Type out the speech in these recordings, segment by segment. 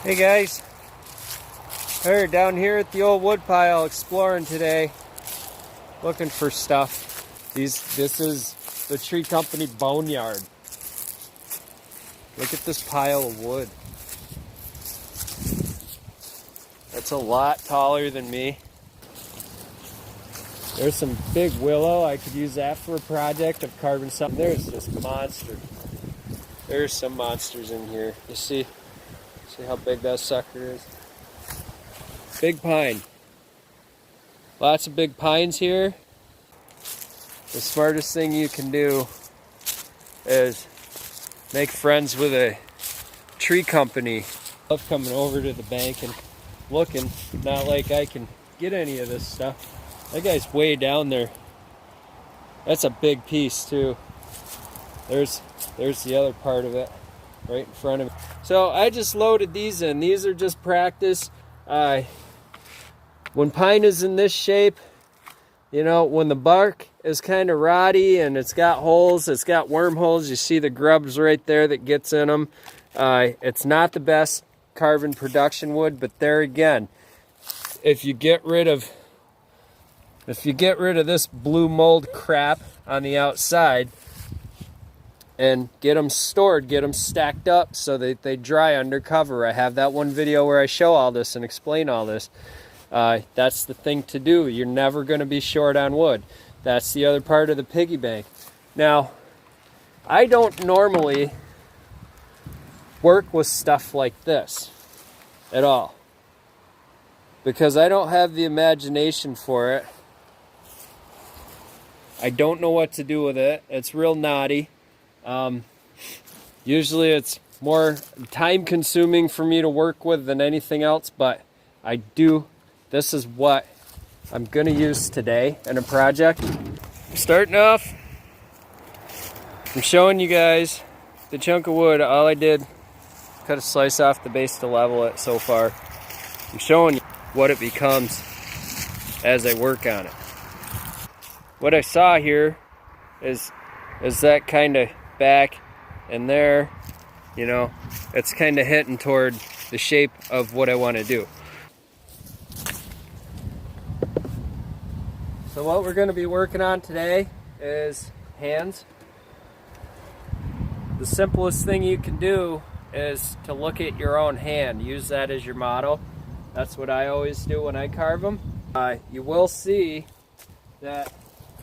Hey guys, we're down here at the old wood pile exploring today, looking for stuff. This is the tree company boneyard. Look at this pile of wood. That's a lot taller than me. There's some big willow. I could use that for a project of carving something. There's this monster. There's some monsters in here. You see how big that sucker is? Big pine. Lots of big pines here. The smartest thing you can do is make friends with a tree company. I love coming over to the bank and looking. Not like I can get any of this stuff. That guy's way down there. That's a big piece too. There's the other part of it right in front of me. So I just loaded these in. These are just practice. When pine is in this shape, you know, when the bark is kind of rotty and it's got holes, it's got wormholes, you see the grubs right there that gets in them. It's not the best carving production wood, but there again, if you get rid of this blue mold crap on the outside and get them stored, get them stacked up so that they dry under cover. I have that one video where I show all this and explain all this. That's the thing to do. You're never going to be short on wood. That's the other part of the piggy bank. Now, I don't normally work with stuff like this at all because I don't have the imagination for it. I don't know what to do with it. It's real knotty. Usually it's more time consuming for me to work with than anything else, but this is what I'm gonna use today in a project. Starting off, I'm showing you guys the chunk of wood. All I did, cut a slice off the base to level it so far. I'm showing you what it becomes as I work on it. What I saw here is that kind of back and there, you know, it's kind of hitting toward the shape of what I want to do. So what we're going to be working on today is hands. The simplest thing you can do is to look at your own hand. Use that as your model. That's what I always do when I carve them. You will see that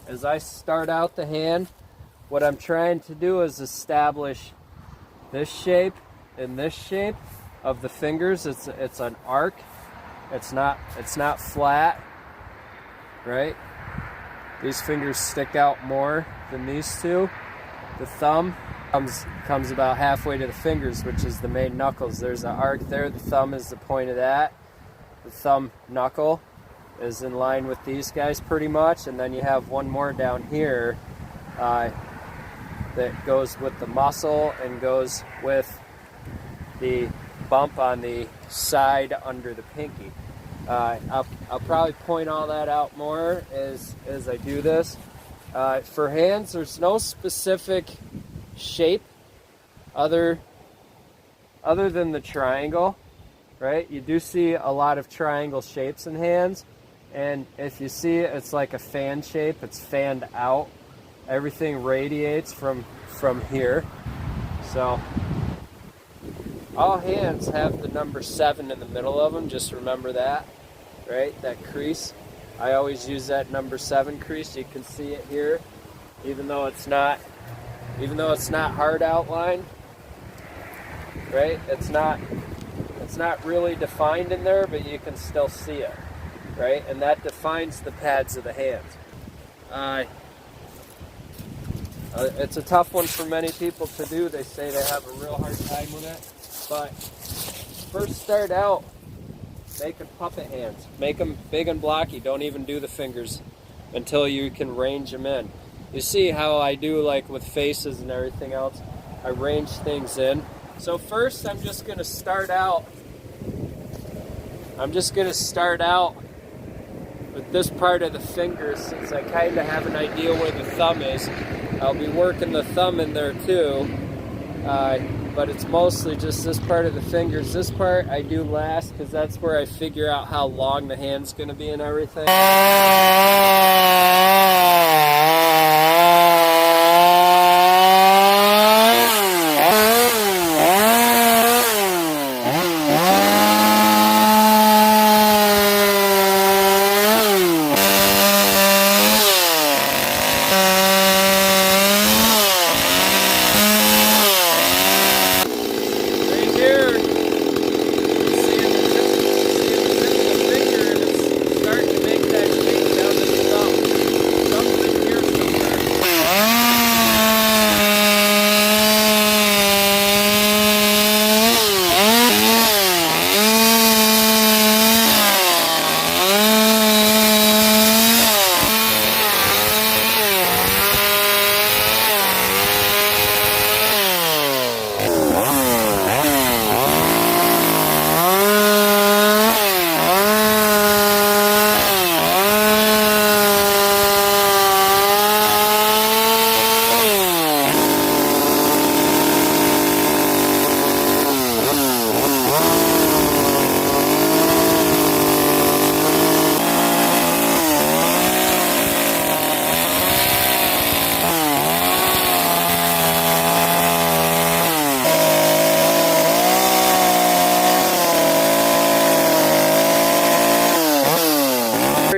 as I start out the hand, what I'm trying to do is establish this shape and this shape of the fingers. It's an arc. It's not flat, right? These fingers stick out more than these two. The thumb comes about halfway to the fingers, which is the main knuckles. There's an arc there. The thumb is the point of that. The thumb knuckle is in line with these guys pretty much, and then you have one more down here that goes with the muscle and goes with the bump on the side under the pinky. I'll probably point all that out more as I do this. For hands, there's no specific shape other than the triangle, right? You do see a lot of triangle shapes in hands, and if you see it, it's like a fan shape. It's fanned out. Everything radiates from here. So all hands have the number 7 in the middle of them. Just remember that, right? That crease. I always use that number 7 crease. You can see it here, even though it's not hard outline, right? It's not really defined in there, but you can still see it, right? And that defines the pads of the hands. It's a tough one for many people to do. They say they have a real hard time with it. But first start out making puppet hands. Make them big and blocky. Don't even do the fingers until you can range them in. You see how I do, like with faces and everything else. I range things in. So first I'm just going to start out with this part of the fingers, since I kind of have an idea where the thumb is. I'll be working the thumb in there too. but it's mostly just this part of the fingers. This part I do last because that's where I figure out how long the hand's going to be and everything.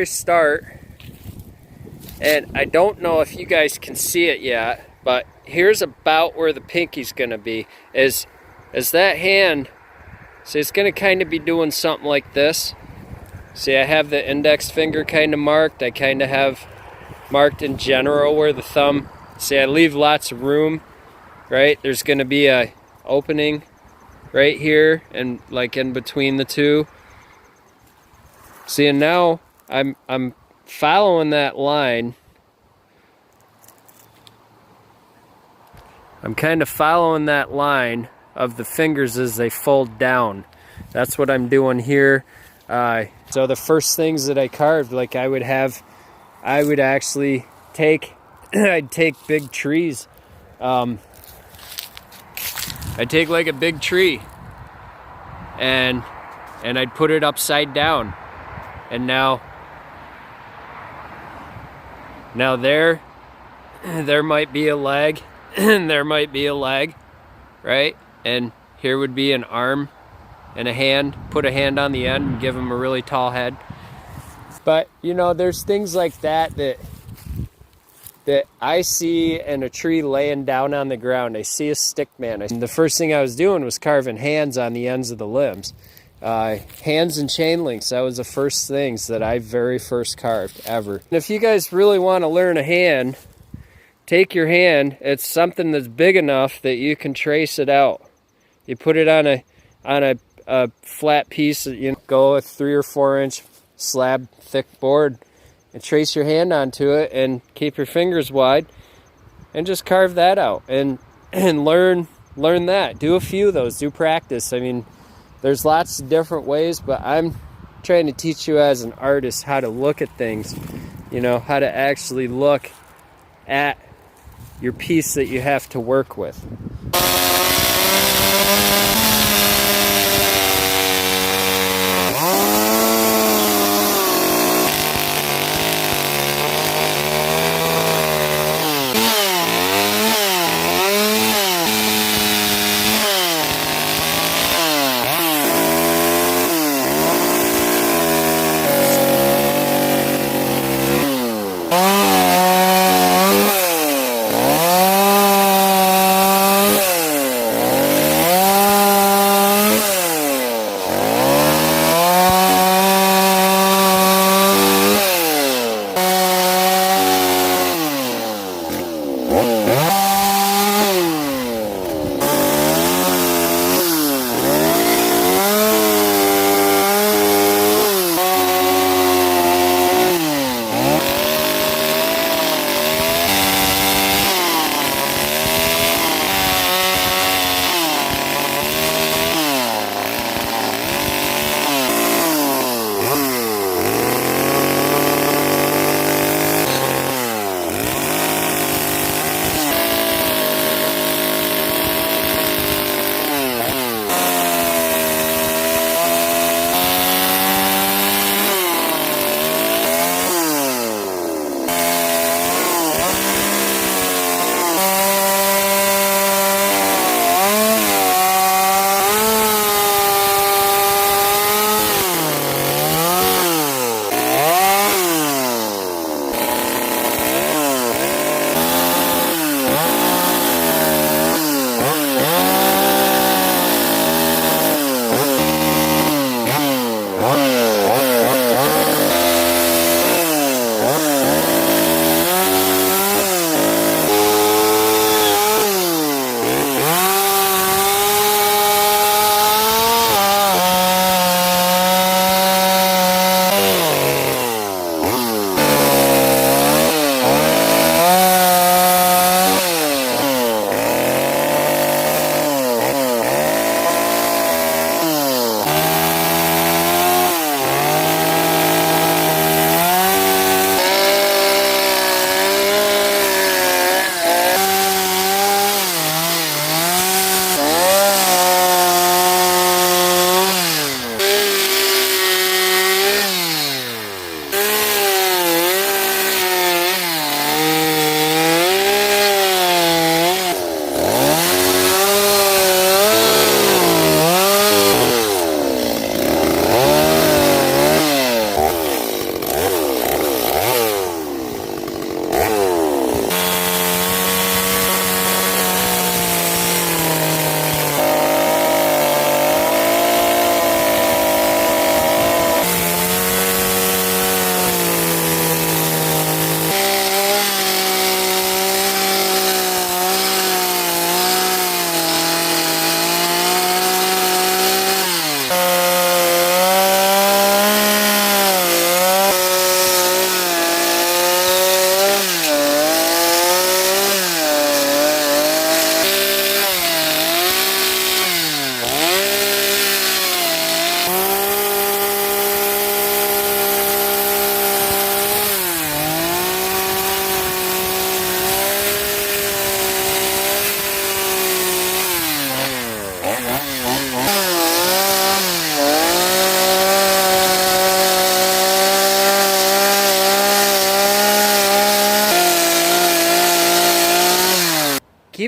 Start, and I don't know if you guys can see it yet, but here's about where the pinky's gonna be. Is that hand, see, it's gonna kind of be doing something like this. See, I have the index finger kind of marked. I kind of have marked in general where the thumb, see, I leave lots of room, right? There's gonna be a opening right here and like in between the two. See, and now I'm following that line. I'm kind of following that line of the fingers as they fold down. That's what I'm doing here. So the first things that I carved, like I would actually take, I'd take big trees. I'd take like a big tree and I'd put it upside down. And now there might be a leg, and there might be a leg, right? And here would be an arm and a hand. Put a hand on the end and give them a really tall head. But, you know, there's things like that I see in a tree laying down on the ground. I see a stick man. And the first thing I was doing was carving hands on the ends of the limbs. Hands and chain links, that was the first things that I very first carved ever. And if you guys really want to learn a hand, take your hand, it's something that's big enough that you can trace it out. You put it on a flat piece, you know, go a 3 or 4 inch slab thick board and trace your hand onto it and keep your fingers wide and just carve that out and learn that. Do a few of those, do practice. I mean, there's lots of different ways, but I'm trying to teach you as an artist how to look at things, you know, how to actually look at your piece that you have to work with.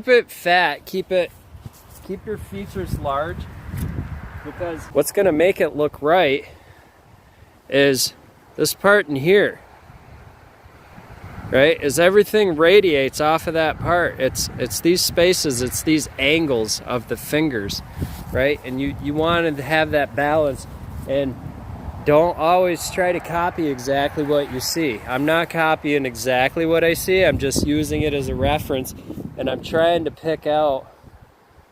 keep it fat, keep your features large, because what's gonna make it look right is this part in here, right? Is everything radiates off of that part. It's these spaces, it's these angles of the fingers, right? And you want to have that balance, and don't always try to copy exactly what you see. I'm not copying exactly what I see, I'm just using it as a reference, and I'm trying to pick out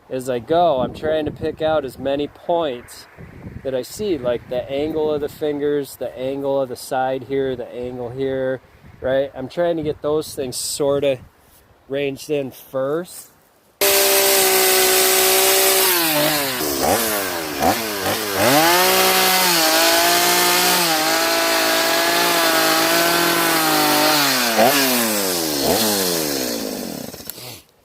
as I go. I'm trying to pick out as many points that I see, like the angle of the fingers, the angle of the side here, the angle here, right? I'm trying to get those things sort of ranged in first.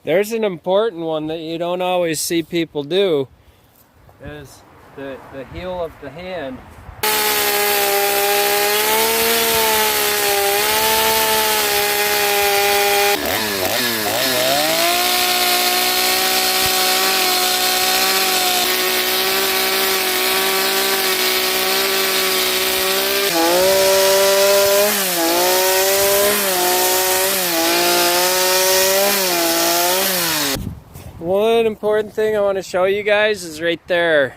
There's an important one that you don't always see people do, is the heel of the hand. One important thing I want to show you guys is right there.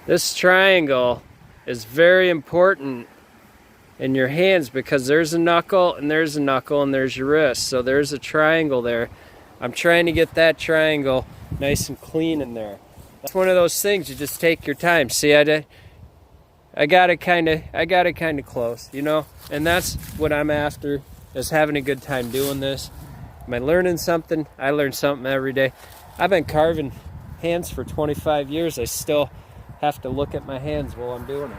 This triangle is very important in your hands, because there's a knuckle and there's a knuckle and there's your wrist. So there's a triangle there. I'm trying to get that triangle nice and clean in there. That's one of those things, you just take your time. See, I got it kind of close, you know? And that's what I'm after, is having a good time doing this. Am I learning something? I learn something every day. I've been carving hands for 25 years. I still have to look at my hands while I'm doing it.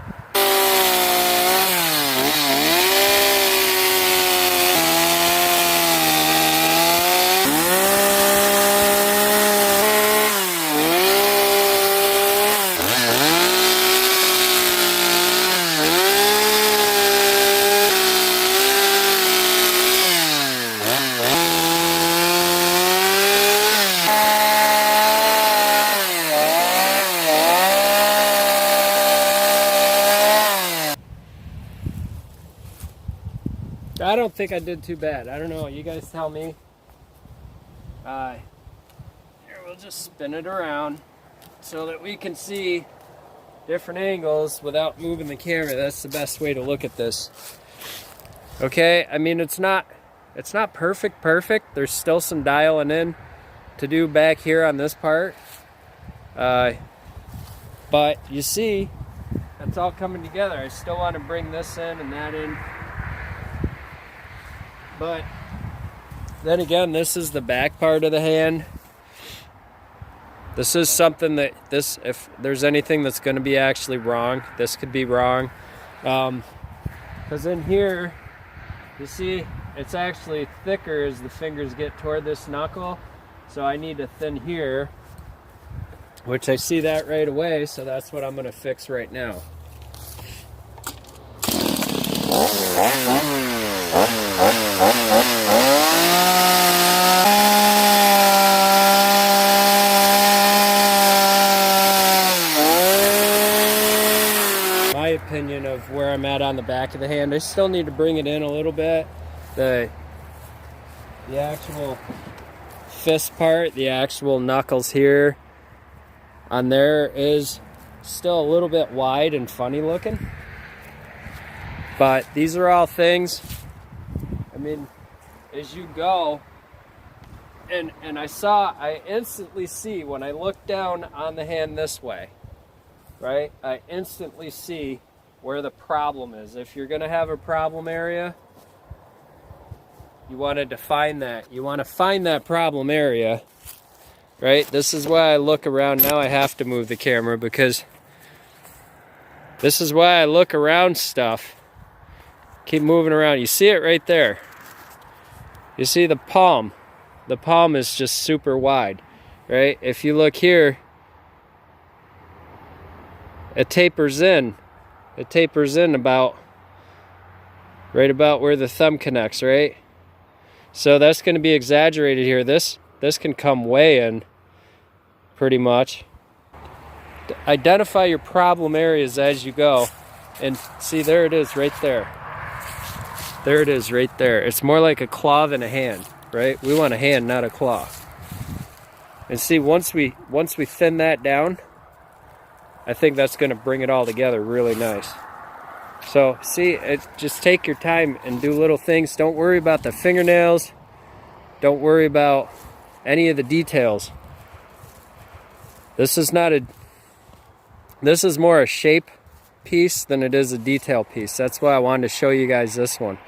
I don't think I did too bad. I don't know. You guys tell me. Here, we'll just spin it around so that we can see different angles without moving the camera. That's the best way to look at this. Okay, I mean, it's not perfect. There's still some dialing in to do back here on this part. But you see, it's all coming together. I still want to bring this in and that in. But then again, this is the back part of the hand. This is something that if there's anything that's going to be actually wrong, this could be wrong. Because in here, you see, it's actually thicker as the fingers get toward this knuckle. So I need to thin here, which I see that right away. So that's what I'm going to fix right now. My opinion of where I'm at on the back of the hand, I still need to bring it in a little bit. The actual fist part, the actual knuckles here on there is still a little bit wide and funny looking. But these are all things, I mean, as you go, and I instantly see when I look down on the hand this way, right? I instantly see where the problem is. If you're gonna have a problem area, you wanna define that. You wanna find that problem area, right? This is why I look around. Now I have to move the camera because this is why I look around stuff. Keep moving around. You see it right there. You see the palm. The palm is just super wide, right? If you look here, it tapers in. It tapers in about right about where the thumb connects, right? So that's going to be exaggerated here. This can come way in pretty much. Identify your problem areas as you go. And see, there it is right there. There it is right there. It's more like a claw than a hand, right? We want a hand, not a claw. And see, once we thin that down, I think that's going to bring it all together really nice. So see, just take your time and do little things. Don't worry about the fingernails. Don't worry about any of the details. This is more a shape piece than it is a detail piece. That's why I wanted to show you guys this one.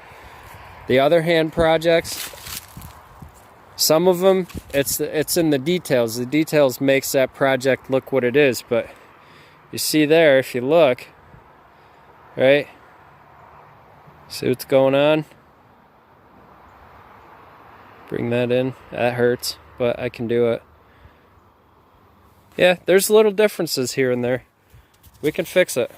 The other hand projects, some of them, it's in the details. The details makes that project look what it is. But you see there, if you look, right? See what's going on? Bring that in. That hurts, but I can do it. Yeah, there's little differences here and there. We can fix it.